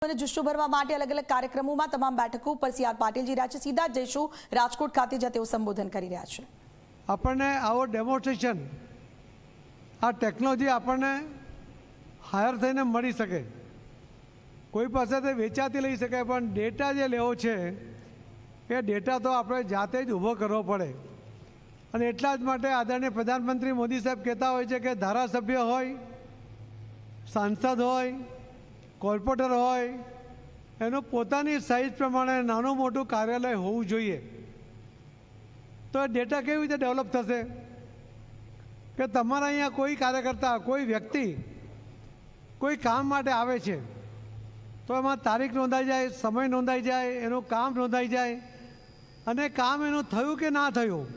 લોકોને જુસ્સો ભરવા માટે અલગ અલગ કાર્યક્રમોમાં તમામ બેઠકો પર સી આર પાટીલ જઈ રહ્યા છે। સીધા જ જઈશું રાજકોટ ખાતે, જ્યાં તેઓ સંબોધન કરી રહ્યા છે। આપણને આવો ડેમોન્સ્ટ્રેશન, આ ટેકનોલોજી આપણને હાયર થઈને મળી શકે, કોઈ પાસેથી વેચાતી લઈ શકાય, પણ ડેટા જે લેવો છે એ ડેટા તો આપણે જાતે જ ઊભો કરવો પડે। અને એટલા જ માટે આદરણીય પ્રધાનમંત્રી મોદી સાહેબ કહેતા હોય છે કે ધારાસભ્ય હોય, સાંસદ હોય, કોર્પોરેટર હોય, એનું પોતાની સાઇઝ પ્રમાણે નાનું મોટું કાર્યાલય હોવું જોઈએ। તો એ ડેટા કેવી રીતે ડેવલપ થશે કે તમારા અહીંયા કોઈ કાર્યકર્તા, કોઈ વ્યક્તિ કોઈ કામ માટે આવે છે તો એમાં તારીખ નોંધાઈ જાય, સમય નોંધાઈ જાય, એનું કામ નોંધાઈ જાય, અને કામ એનું થયું કે ના થયું,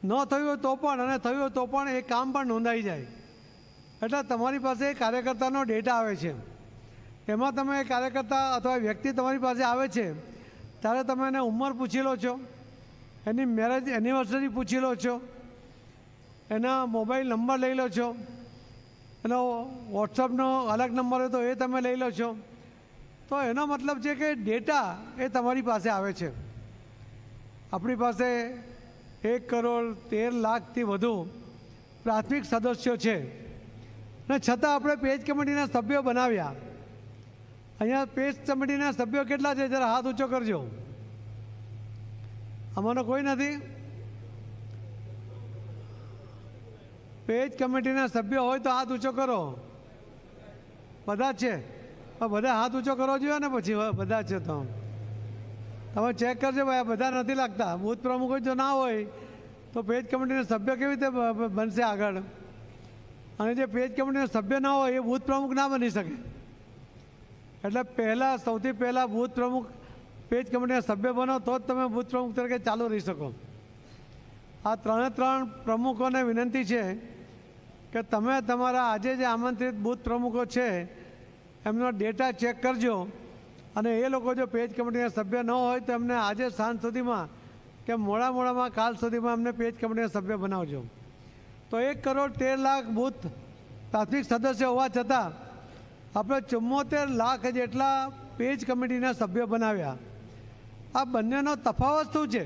ન થયું તો પણ અને થયું તો પણ એ કામ પણ નોંધાઈ જાય। એટલે તમારી પાસે કાર્યકર્તાનો ડેટા આવે છે, એમાં તમે કાર્યકર્તા અથવા વ્યક્તિ તમારી પાસે આવે છે ત્યારે તમે એને ઉંમર પૂછી લો છો, એની મેરેજ એનિવર્સરી પૂછી લો છો, એના મોબાઈલ નંબર લઈ લો છો, એનો વોટ્સઅપનો અલગ નંબર હોય તો એ તમે લઈ લો છો। તો એનો મતલબ છે કે ડેટા એ તમારી પાસે આવે છે। આપણી પાસે 1,13,00,000થી વધુ પ્રાથમિક સદસ્યો છે, ને છતાં આપણે પેજ કમિટીના સભ્યો બનાવ્યા। અહીંયા પેજ કમિટીના સભ્યો કેટલા છે? જરા હાથ ઊંચો કરજો। આમાંનો કોઈ નથી? પેજ કમિટીના સભ્યો હોય તો હાથ ઊંચો કરો। બધા છે? બધા હાથ ઊંચો કરવો જોઈએ ને પછી બધા છે તો તમે ચેક કરજો ભાઈ, આ બધા નથી લાગતા। બૂથ પ્રમુખ જો ના હોય તો પેજ કમિટીના સભ્ય કેવી રીતે બનશે આગળ? અને જે પેજ કમિટીના સભ્ય ના હોય એ બૂથ પ્રમુખ ના બની શકે। એટલે સૌથી પહેલાં બૂથ પ્રમુખ, પેજ કમિટીના સભ્ય બનો તો જ તમે બૂથ પ્રમુખ તરીકે ચાલુ રહી શકો। આ ત્રણ પ્રમુખોને વિનંતી છે કે તમે તમારા આજે જે આમંત્રિત બૂથ પ્રમુખો છે એમનો ડેટા ચેક કરજો, અને એ લોકો જો પેજ કમિટીના સભ્ય ન હોય તો એમને આજે સાંજ સુધીમાં કે મોડામાં કાલ સુધીમાં અમને પેજ કમિટીના સભ્ય બનાવજો। તો 1,13,00,000 બૂથ પ્રાથમિક સદસ્ય હોવા છતાં આપણે 74 લાખ જેટલા પેજ કમિટીના સભ્યો બનાવ્યા। આ બંનેનો તફાવત શું છે?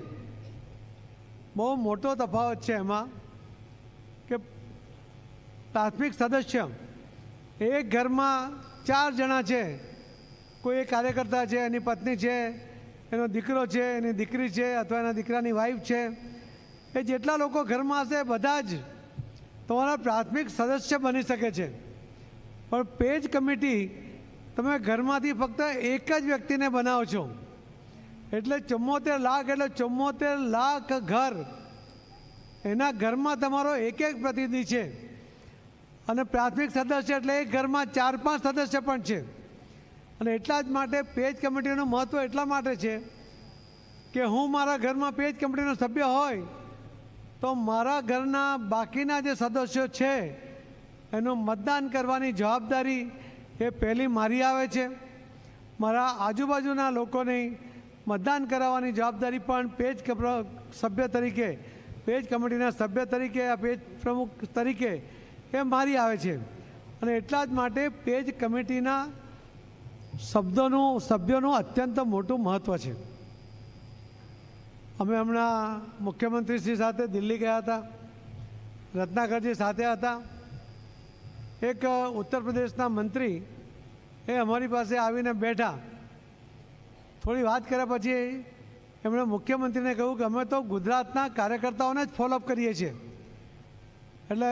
બહુ મોટો તફાવત છે એમાં કે પ્રાથમિક સદસ્ય એક ઘરમાં 4 જણા છે, કોઈ એક કાર્યકર્તા છે, એની પત્ની છે, એનો દીકરો છે, એની દીકરી છે, અથવા એના દીકરાની વાઈફ છે, એ જેટલા લોકો ઘરમાં હશે બધા જ તમારા પ્રાથમિક સદસ્ય બની શકે છે। પણ પેજ કમિટી તમે ઘરમાંથી ફક્ત એક જ વ્યક્તિને બનાવો છો, એટલે 74 લાખ એટલે 74 લાખ ઘર, એના ઘરમાં તમારો એક પ્રતિનિધિ છે। અને પ્રાથમિક સદસ્ય એટલે એક ઘરમાં 4-5 સદસ્ય પણ છે। અને એટલા જ માટે પેજ કમિટીનું મહત્ત્વ એટલા માટે છે કે હું મારા ઘરમાં પેજ કમિટીનો સભ્ય હોય તો મારા ઘરના બાકીના જે સદસ્યો છે એનું મતદાન કરવાની જવાબદારી એ પહેલી મારી આવે છે। મારા આજુબાજુના લોકોની મતદાન કરાવવાની જવાબદારી પણ પેજ સભ્ય તરીકે, પેજ કમિટીના સભ્ય તરીકે, આ પેજ પ્રમુખ તરીકે એ મારી આવે છે। અને એટલા જ માટે પેજ કમિટીના સભ્યોનું અત્યંત મોટું મહત્ત્વ છે। અમે હમણાં મુખ્યમંત્રીશ્રી સાથે દિલ્હી ગયા હતા, રત્નાકરજી સાથે હતા। એક ઉત્તર પ્રદેશના મંત્રી એ અમારી પાસે આવીને બેઠા, થોડી વાત કર્યા પછી એમણે મુખ્યમંત્રીને કહ્યું કે અમે તો ગુજરાતના કાર્યકર્તાઓને જ ફોલોઅપ કરીએ છીએ। એટલે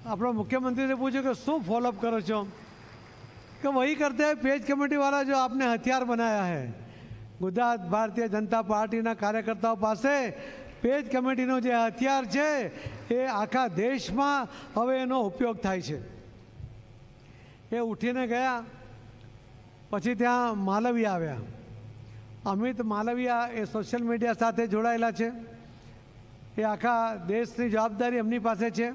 આપણો મુખ્યમંત્રીને પૂછ્યું કે શું ફોલોઅપ કરો છો? कि वही करते हैं पेज कमेटी वाला जो आपने हथियार बनाया है। गुजरात भारतीय जनता पार्टी कार्यकर्ताओं पासे पेज कमेटी जो हथियार है ये आखा देश में हवे एनो उपयोग थाय छे। ये उठीने गया, पछी त्यां मालवीया आव्या। अमित मालवीया ए सोशल मीडिया साथे जोड़ायेला छे, ये आखा देशनी जवाबदारी एमनी पासे छे,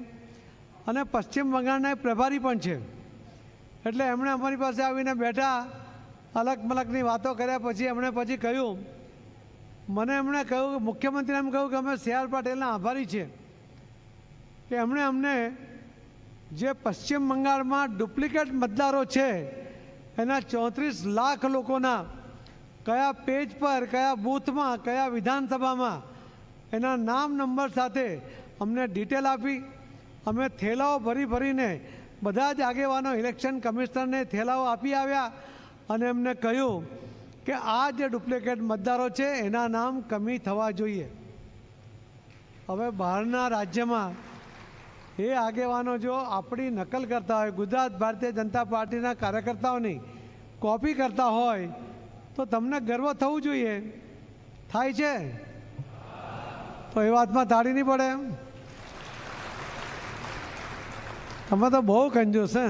अने पश्चिम बंगाळना प्रभारी पण छे। એટલે એમણે અમારી પાસે આવીને બેઠા, અલગ મલકની વાતો કર્યા પછી એમણે કહ્યું, મને એમણે કહ્યું કે મુખ્યમંત્રીએ એમ કહ્યું કે અમે સી.આર. પાટીલના આભારી છીએ કે એમણે અમને જે પશ્ચિમ બંગાળમાં ડુપ્લિકેટ મતદારો છે એના 34 લાખ લોકોના કયા પેજ પર, કયા બૂથમાં, કયા વિધાનસભામાં એના નામ નંબર સાથે અમને ડિટેલ આપી. અમે થેલાઓ ભરીને બધા જ આગેવાનો ઇલેક્શન કમિશનરને થેલાઓ આપી આવ્યા અને એમને કહ્યું કે આ જે ડુપ્લિકેટ મતદારો છે એના નામ કમી થવા જોઈએ. હવે બહારના રાજ્યમાં એ આગેવાનો જો આપણી નકલ કરતા હોય, ગુજરાત ભારતીય જનતા પાર્ટીના કાર્યકર્તાઓની કોપી કરતા હોય તો તમને ગર્વ થવું જોઈએ. થાય છે તો એ વાતમાં તાળી નહીં પડે. તમે તો બહુ કંજૂસ છે.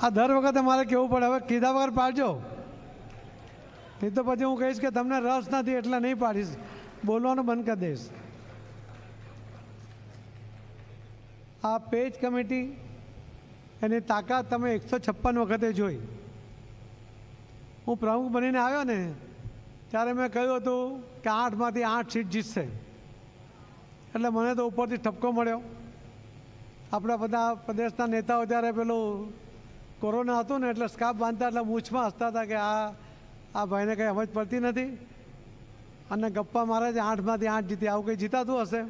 આ દર વખતે મારે કહેવું પડે. હવે કીધા વગર પાડજો, નહીં તો પછી હું કહીશ કે તમને રસ નથી એટલે નહીં પાડીશ, બોલવાનું બંધ કરી દઈશ. આ પેજ કમિટી એની તાકાત તમે 156 વખતે જોઈ. હું પ્રમુખ બનીને આવ્યો ને ત્યારે મેં કહ્યું હતું કે 8માંથી 8 સીટ જીતશે. એટલે મને તો ઉપરથી ઠપકો મળ્યો. આપણા બધા પ્રદેશના નેતાઓ ત્યારે પેલું કોરોના હતું ને એટલે સ્કાર્ફ બાંધતા એટલે મૂછમાં હસતા હતા કે આ ભાઈને કંઈ સમજ પડતી નથી અને ગપ્પા મારે છે 8માંથી 8 જીતી. આવું કંઈ જીતાતું હશે?